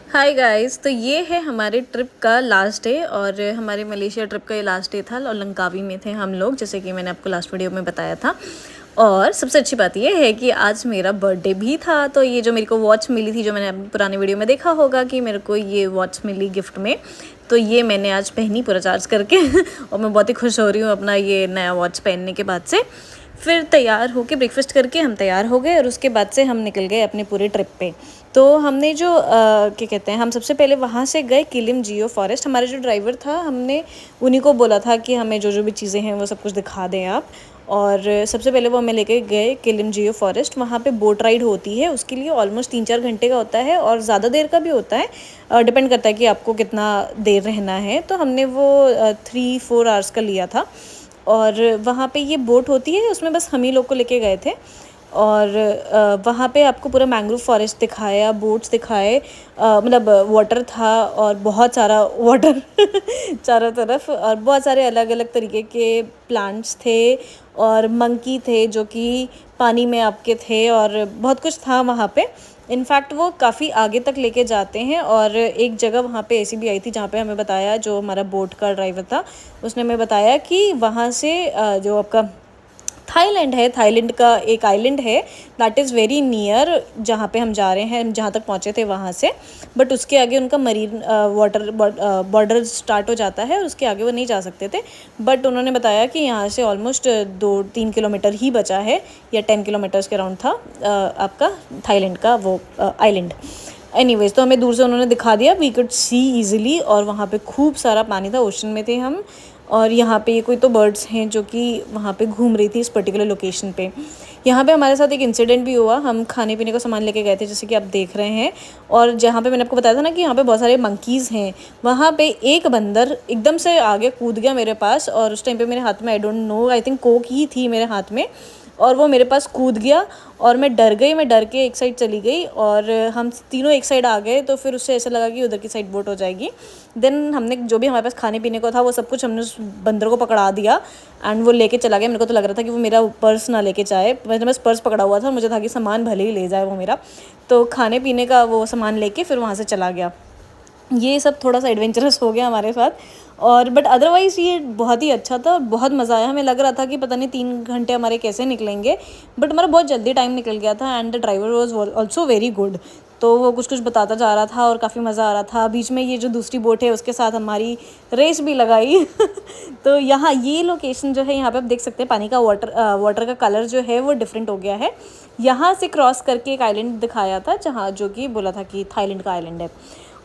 Hi guys, तो ये है हमारे ट्रिप का लास्ट डे और हमारे मलेशिया ट्रिप का ये लास्ट डे था और लंकावी में थे हम लोग, जैसे कि मैंने आपको लास्ट वीडियो में बताया था। और सबसे अच्छी बात ये है कि आज मेरा बर्थडे भी था। तो ये जो मेरे को वॉच मिली थी, जो मैंने अपनी पुराने वीडियो में देखा होगा कि मेरे को ये वॉच मिली गिफ्ट में, तो ये मैंने आज पहनी पूरा चार्ज करके और मैं बहुत ही खुश हो रही हूँ अपना ये नया वॉच पहनने के बाद से। फिर तैयार होके ब्रेकफास्ट करके हम तैयार हो गए और उसके बाद से हम निकल गए अपने पूरे ट्रिप पे। तो हमने जो क्या कहते हैं, हम सबसे पहले वहाँ से गए किलिम जियो फॉरेस्ट। हमारा जो ड्राइवर था, हमने उन्हीं को बोला था कि हमें जो जो भी चीज़ें हैं वो सब कुछ दिखा दें आप। और सबसे पहले वो हमें लेके गए किलिम जियो फॉरेस्ट। वहाँ पे बोट राइड होती है, उसके लिए ऑलमोस्ट 3-4 घंटे का होता है और ज़्यादा देर का भी होता है, डिपेंड करता है कि आपको कितना देर रहना है। तो हमने वो 3-4 आवर्स का लिया था। और वहाँ पे ये बोट होती है, उसमें बस हम ही लोग को लेके गए थे। और वहाँ पे आपको पूरा मैंग्रोव फॉरेस्ट दिखाया, बोट्स दिखाए, मतलब वाटर था और बहुत सारा वाटर चारों तरफ, और बहुत सारे अलग अलग तरीके के प्लांट्स थे और मंकी थे जो कि पानी में आपके थे, और बहुत कुछ था वहाँ पे। इनफैक्ट वो काफ़ी आगे तक लेके जाते हैं। और एक जगह वहाँ पे ऐसी भी आई थी जहाँ पे हमें बताया, जो हमारा बोट का ड्राइवर था उसने हमें बताया कि वहाँ से जो आपका थाईलैंड है, थाईलैंड का एक आइलैंड है दैट इज़ वेरी नियर जहाँ पे हम जा रहे हैं, जहाँ तक पहुँचे थे वहाँ से। बट उसके आगे उनका मरीन वाटर बॉर्डर स्टार्ट हो जाता है और उसके आगे वो नहीं जा सकते थे। बट उन्होंने बताया कि यहाँ से ऑलमोस्ट 2-3 किलोमीटर ही बचा है, या 10 किलोमीटर्स के अराउंड था आपका थाईलैंड का वो आइलैंड। एनीवेज, तो हमें दूर से उन्होंने दिखा दिया, वी कुड सी इजीली। और वहाँ पे खूब सारा पानी था, ओशन में थे हम। और यहाँ पे ये कोई तो बर्ड्स हैं जो कि वहाँ पे घूम रही थी इस पर्टिकुलर लोकेशन पे। यहाँ पे हमारे साथ एक इंसिडेंट भी हुआ। हम खाने पीने का सामान लेके गए थे, जैसे कि आप देख रहे हैं। और जहाँ पे मैंने आपको बताया था ना कि यहाँ पे बहुत सारे मंकीज़ हैं, वहाँ पे एक बंदर एकदम से आगे कूद गया मेरे पास। और उस टाइम पे मेरे हाथ में, I don't know, I think Coke ही थी मेरे हाथ में, और वो मेरे पास कूद गया। और मैं डर गई, मैं डर के एक साइड चली गई और हम तीनों एक साइड आ गए। तो फिर उससे ऐसा लगा कि उधर की साइड बोट हो जाएगी। देन हमने जो भी हमारे पास खाने पीने को था वो सब कुछ हमने उस बंदर को पकड़ा दिया एंड वो लेके चला गया। मेरे को तो लग रहा था कि वो मेरा पर्स ना लेके जाए, मैंने बस पर्स पकड़ा हुआ था, मुझे था कि सामान भले ही ले जाए वो मेरा। तो खाने पीने का वो सामान लेके फिर वहाँ से चला गया। ये सब थोड़ा सा एडवेंचरस हो गया हमारे साथ। और बट अदरवाइज़ ये बहुत ही अच्छा था, बहुत मज़ा आया। हमें लग रहा था कि पता नहीं 3 घंटे हमारे कैसे निकलेंगे, बट हमारा बहुत जल्दी टाइम निकल गया था। And the driver was also very good. तो वो कुछ कुछ बताता जा रहा था और काफ़ी मज़ा आ रहा था। बीच में ये जो दूसरी बोट है उसके साथ हमारी रेस भी लगाई तो यहाँ ये लोकेशन जो है, यहाँ पे आप देख सकते हैं पानी का वाटर का कलर जो है वो डिफरेंट हो गया है। यहाँ से क्रॉस करके एक आइलैंड दिखाया था, जहाँ जो कि बोला था कि थाईलैंड का आइलैंड है।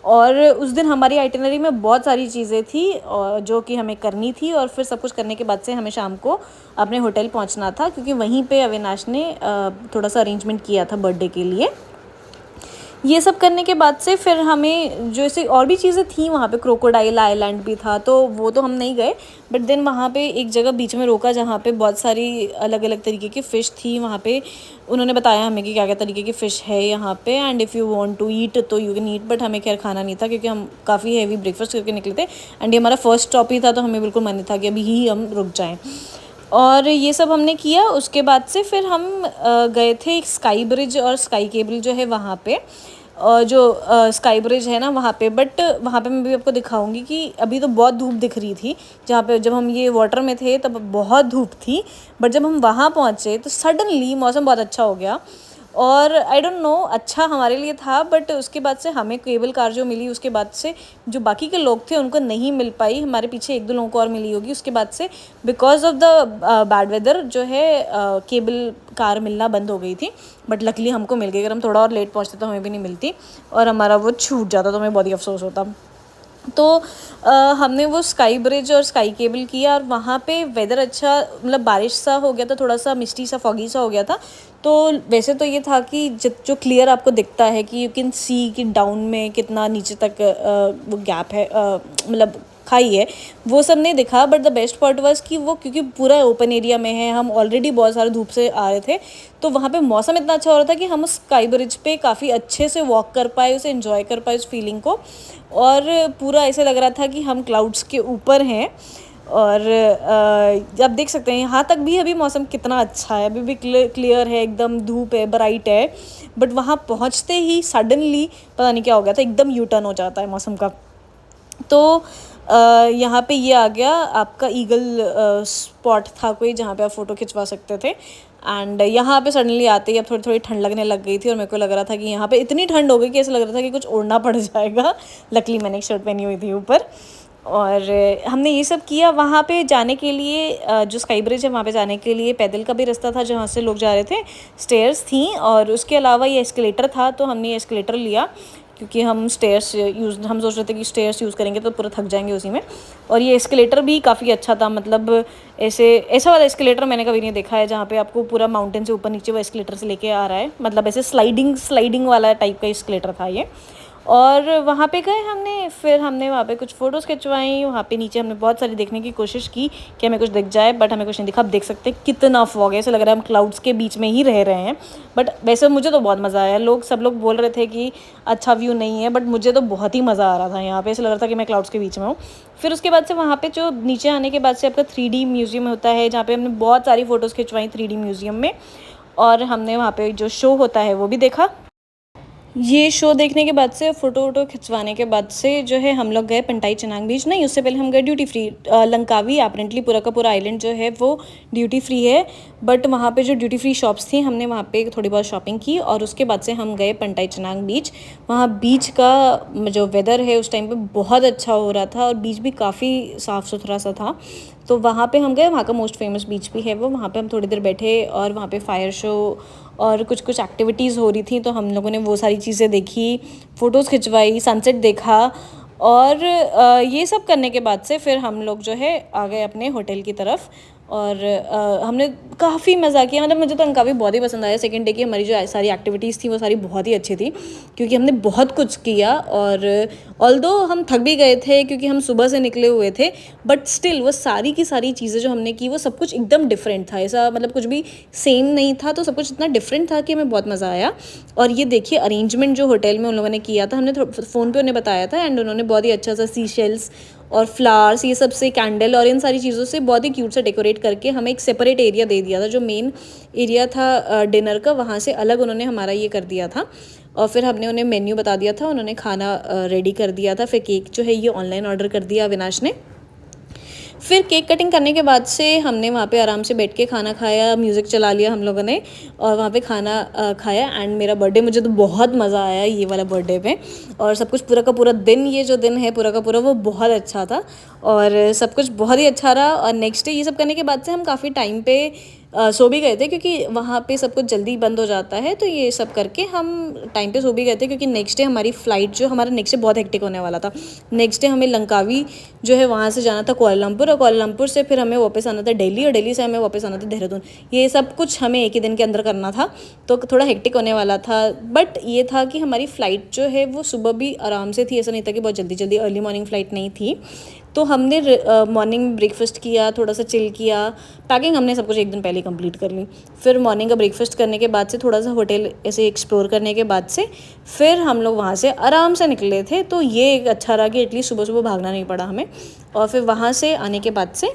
और उस दिन हमारी आइटिनरी में बहुत सारी चीज़ें थी और जो कि हमें करनी थी। और फिर सब कुछ करने के बाद से हमें शाम को अपने होटल पहुंचना था, क्योंकि वहीं पे अविनाश ने थोड़ा सा अरेंजमेंट किया था बर्थडे के लिए। ये सब करने के बाद से फिर हमें जो ऐसे और भी चीज़ें थी, वहाँ पे क्रोकोडाइल आइलैंड भी था, तो वो तो हम नहीं गए। बट देन वहाँ पे एक जगह बीच में रोका जहाँ पे बहुत सारी अलग अलग तरीके की फ़िश थी। वहाँ पे उन्होंने बताया हमें कि क्या क्या तरीके की फ़िश है यहाँ पे, and if you want to eat तो यू कैन ईट। बट हमें खैर खाना नहीं था, क्योंकि हम काफ़ी हैवी ब्रेकफास्ट करके निकले थे एंड ये हमारा फर्स्ट स्टॉप ही था, तो हमें बिल्कुल मन नहीं था कि अभी ही हम रुक जाएँ। और ये सब हमने किया। उसके बाद से फिर हम गए थे एक स्काई ब्रिज और स्काई केबल जो है वहाँ पे, जो स्काई ब्रिज है ना वहाँ पे। बट वहाँ पे मैं भी आपको दिखाऊंगी कि अभी तो बहुत धूप दिख रही थी। जहाँ पे जब हम ये वाटर में थे तब बहुत धूप थी, बट जब हम वहाँ पहुँचे तो सडनली मौसम बहुत अच्छा हो गया। और आई डोंट नो, अच्छा हमारे लिए था। बट उसके बाद से हमें केबल कार जो मिली, उसके बाद से जो बाकी के लोग थे उनको नहीं मिल पाई। हमारे पीछे 1-2 लोगों को और मिली होगी उसके बाद से, because of the bad weather जो है केबल कार मिलना बंद हो गई थी। बट लकली हमको मिल गई। अगर हम थोड़ा और लेट पहुँचते तो हमें भी नहीं मिलती और हमारा वो छूट जाता, तो हमें बहुत ही अफसोस होता। तो हमने वो स्काई ब्रिज और स्काई केबल किया और वहाँ पे वेदर अच्छा, मतलब बारिश सा हो गया था, थोड़ा सा मिस्टी सा, फॉगी सा हो गया था। तो वैसे तो ये था कि जो क्लियर आपको दिखता है कि यू कैन सी कि डाउन में कितना नीचे तक वो गैप है, मतलब खाई है, वो सब नहीं दिखा। But the best part was कि वो, क्योंकि पूरा ओपन एरिया में है, हम ऑलरेडी बहुत सारे धूप से आ रहे थे, तो वहाँ पे मौसम इतना अच्छा हो रहा था कि हम उस स्काई ब्रिज पे काफ़ी अच्छे से वॉक कर पाए, उसे एंजॉय कर पाए उस फीलिंग को। और पूरा ऐसे लग रहा था कि हम क्लाउड्स के ऊपर हैं। और आप देख सकते हैं यहाँ तक भी अभी मौसम कितना अच्छा है, अभी भी क्लियर है, एकदम धूप है, ब्राइट है। बट वहाँ पहुँचते ही सडनली पता नहीं क्या हो गया था, एकदम यू टर्न हो जाता है मौसम का। तो यहाँ पे ये आ गया आपका ईगल स्पॉट था कोई, जहाँ पे आप फ़ोटो खिंचवा सकते थे। एंड यहाँ पे सडनली आते ही अब थोड़ी थोड़ी ठंड लगने लग गई थी, और मेरे को लग रहा था कि यहाँ पे इतनी ठंड हो गई कि ऐसा लग रहा था कि कुछ ओढ़ना पड़ जाएगा। लकीली मैंने एक शर्ट पहनी हुई थी ऊपर। और हमने ये सब किया। वहाँ पे जाने के लिए जो स्काई ब्रिज है वहाँ पे जाने के लिए पैदल का भी रास्ता था जहाँ से लोग जा रहे थे, स्टेयर्स थी, और उसके अलावा ये एस्केलेटर था। तो हमने ये एस्केलेटर लिया क्योंकि हम सोच रहे थे कि स्टेयर्स यूज़ करेंगे तो पूरा थक जाएंगे उसी में। और ये एस्केलेटर भी काफ़ी अच्छा था, मतलब ऐसा वाला एस्केलेटर मैंने कभी नहीं देखा है जहाँ पे आपको पूरा माउंटेन से ऊपर नीचे वो एस्केलेटर से लेके आ रहा है, मतलब ऐसे स्लाइडिंग वाला टाइप का एस्केलेटर था ये। और वहाँ पे गए हमने, फिर हमने वहाँ पे कुछ फ़ोटोज़ खिंचवाई। वहाँ पे नीचे हमने बहुत सारी देखने की कोशिश की कि हमें कुछ दिख जाए, बट हमें कुछ नहीं दिखा। आप देख सकते हैं कितना फॉग है, ऐसा लग रहा है हम क्लाउड्स के बीच में ही रह रहे हैं। बट वैसे मुझे तो बहुत मज़ा आया। सब लोग बोल रहे थे कि अच्छा व्यू नहीं है, बट मुझे तो बहुत ही मज़ा आ रहा था यहाँ पे, ऐसा लग रहा था कि मैं क्लाउड्स के बीच में हूँ। फिर उसके बाद से वहाँ पे जो नीचे आने के बाद से आपका 3D म्यूज़ियम होता है, जहाँ पे हमने बहुत सारी फ़ोटोज़ खिंचवाई 3D म्यूज़ियम में। और हमने वहाँ पे जो शो होता है वो भी देखा। ये शो देखने के बाद से, फ़ोटो वोटो खिंचवाने के बाद से जो है हम लोग गए पंटाई चनांग बीच। नहीं, उससे पहले हम गए ड्यूटी फ्री लंकावी। अपेरेंटली पूरा का पूरा आइलैंड जो है वो ड्यूटी फ्री है, बट वहाँ पे जो ड्यूटी फ्री शॉप्स थी हमने वहाँ पे थोड़ी बहुत शॉपिंग की। और उसके बाद से हम गए पंटाई चनांग बीच। वहाँ बीच का जो वेदर है उस टाइम पे बहुत अच्छा हो रहा था, और बीच भी काफ़ी साफ़ सुथरा सा था। तो वहाँ पे हम गए, वहाँ का मोस्ट फेमस बीच भी है वो। वहाँ पे हम थोड़ी देर बैठे, और वहाँ पे फायर शो और कुछ एक्टिविटीज़ हो रही थी, तो हम लोगों ने वो सारी चीज़ें देखी, फ़ोटोज़ खिंचवाई, सनसेट देखा। और ये सब करने के बाद से फिर हम लोग जो है आ गए अपने होटल की तरफ। और हमने काफ़ी मज़ा किया, मतलब मुझे तो काफ़ी बहुत ही पसंद आया। सेकंड डे की हमारी जो सारी एक्टिविटीज़ थी वो सारी बहुत ही अच्छी थी, क्योंकि हमने बहुत कुछ किया। और ऑल्दो हम थक भी गए थे क्योंकि हम सुबह से निकले हुए थे, बट स्टिल वो सारी की सारी चीज़ें जो हमने की वो सब कुछ एकदम डिफरेंट था। ऐसा मतलब कुछ भी सेम नहीं था, तो सब कुछ इतना डिफरेंट था कि हमें बहुत मज़ा आया। और ये देखिए अरेंजमेंट जो होटल में उन लोगों ने किया था, हमने फ़ोन पे उन्हें बताया था, एंड उन्होंने बहुत ही अच्छा सा सी शेल्स और फ्लावर्स ये सब से, कैंडल और इन सारी चीज़ों से बहुत ही क्यूट से डेकोरेट करके हमें एक सेपरेट एरिया दे दिया था। जो मेन एरिया था डिनर का, वहाँ से अलग उन्होंने हमारा ये कर दिया था। और फिर हमने उन्हें मेन्यू बता दिया था, उन्होंने खाना रेडी कर दिया था। फिर केक जो है ये ऑनलाइन ऑर्डर कर दिया अविनाश ने। फिर केक कटिंग करने के बाद से हमने वहाँ पे आराम से बैठ के खाना खाया, म्यूज़िक चला लिया हम लोगों ने, और वहाँ पे खाना खाया। एंड मेरा बर्थडे, मुझे तो बहुत मज़ा आया ये वाला बर्थडे पे। और सब कुछ पूरा का पूरा दिन, ये जो दिन है पूरा का पूरा वो बहुत अच्छा था, और सब कुछ बहुत ही अच्छा रहा। और नेक्स्ट डे ये सब करने के बाद से हम काफ़ी टाइम पे सो भी गए थे, क्योंकि वहाँ पे सब कुछ जल्दी बंद हो जाता है। तो ये सब करके हम टाइम पे सो भी गए थे, क्योंकि नेक्स्ट डे हमारी फ़्लाइट, जो हमारा नेक्स्ट डे बहुत हेक्टिक होने वाला था। नेक्स्ट डे हमें लंकावी जो है वहाँ से जाना था कोलालमपुर, और कोलालमपुर से फिर हमें वापस आना था दिल्ली, और दिल्ली से हमें वापस आना था देहरादून। ये सब कुछ हमें एक ही दिन के अंदर करना था, तो थोड़ा हेक्टिक होने वाला था। बट ये था कि हमारी फ़्लाइट जो है वो सुबह भी आराम से थी, ऐसा नहीं था कि बहुत जल्दी अर्ली मॉर्निंग फ़्लाइट नहीं थी। तो हमने मॉर्निंग ब्रेकफास्ट किया, थोड़ा सा चिल किया। पैकिंग हमने सब कुछ एक दिन पहले कंप्लीट कर ली। फिर मॉर्निंग का ब्रेकफास्ट करने के बाद से थोड़ा सा होटल ऐसे एक्सप्लोर करने के बाद से फिर हम लोग वहाँ से आराम से निकले थे। तो ये एक अच्छा रहा कि एटलीस्ट सुबह सुबह भागना नहीं पड़ा हमें। और फिर वहाँ से आने के बाद से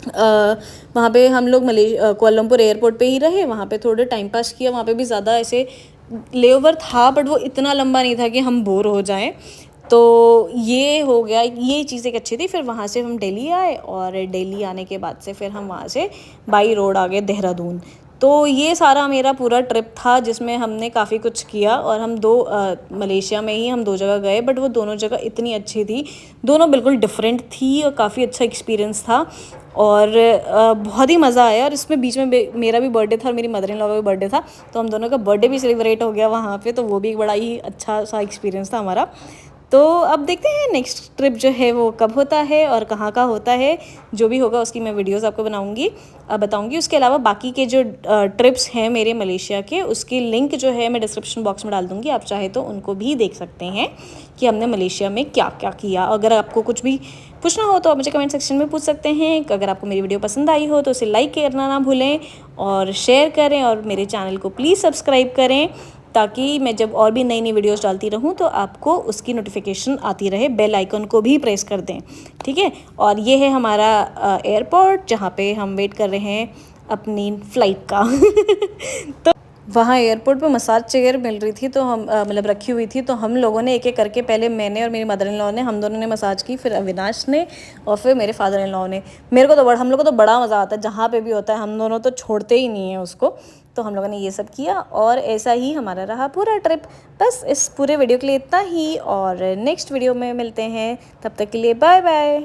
वहाँ पे हम लोग कोलमपुर एयरपोर्ट पे ही रहे, वहाँ पे थोड़े टाइम पास किया। वहाँ पे भी ज़्यादा ऐसे लेओवर था, बट वो इतना लंबा नहीं था कि हम बोर हो जाएं। तो ये हो गया, ये चीज़ एक अच्छी थी। फिर वहाँ से हम दिल्ली आए, और दिल्ली आने के बाद से फिर हम वहाँ से बाई रोड आ गए देहरादून। तो ये सारा मेरा पूरा ट्रिप था, जिसमें हमने काफ़ी कुछ किया। और हम मलेशिया में ही हम 2 जगह गए, बट वो दोनों जगह इतनी अच्छी थी, दोनों बिल्कुल डिफरेंट थी, और काफ़ी अच्छा एक्सपीरियंस था। और बहुत ही मज़ा आया। और इसमें बीच में मेरा भी बर्थडे था और मेरी मदर इन लॉ का भी बर्थडे था, तो हम दोनों का बर्थडे भी सेलिब्रेट हो गया वहाँ पे। तो वो भी एक बड़ा ही अच्छा सा एक्सपीरियंस था हमारा। तो अब देखते हैं नेक्स्ट ट्रिप जो है वो कब होता है और कहाँ का होता है। जो भी होगा उसकी मैं वीडियोस आपको बताऊंगी। उसके अलावा बाकी के जो ट्रिप्स हैं मेरे मलेशिया के, उसकी लिंक जो है मैं डिस्क्रिप्शन बॉक्स में डाल दूंगी। आप चाहे तो उनको भी देख सकते हैं कि हमने मलेशिया में क्या क्या किया। अगर आपको कुछ भी पूछना हो तो आप मुझे कमेंट सेक्शन में पूछ सकते हैं। अगर आपको मेरी वीडियो पसंद आई हो तो उसे लाइक करना ना भूलें, और शेयर करें, और मेरे चैनल को प्लीज़ सब्सक्राइब करें, ताकि मैं जब और भी नई नई वीडियोस डालती रहूँ तो आपको उसकी नोटिफिकेशन आती रहे। बेल आइकन को भी प्रेस कर दें, ठीक है। और ये है हमारा एयरपोर्ट जहाँ पे हम वेट कर रहे हैं अपनी फ़्लाइट का तो वहाँ एयरपोर्ट पे मसाज चेयर मिल रही थी, तो हम मतलब रखी हुई थी, तो हम लोगों ने एक एक करके, पहले मैंने और मेरी मदर इन लॉ ने, हम दोनों ने मसाज की, फिर अविनाश ने और फिर मेरे फादर इन लॉ ने। मेरे को तो हम लोग को तो बड़ा मज़ा आता है, जहाँ पे भी होता है हम दोनों तो छोड़ते ही नहीं हैं उसको। तो हम लोगों ने ये सब किया और ऐसा ही हमारा रहा पूरा ट्रिप। बस इस पूरे वीडियो के लिए इतना ही, और नेक्स्ट वीडियो में मिलते हैं, तब तक के लिए बाय बाय।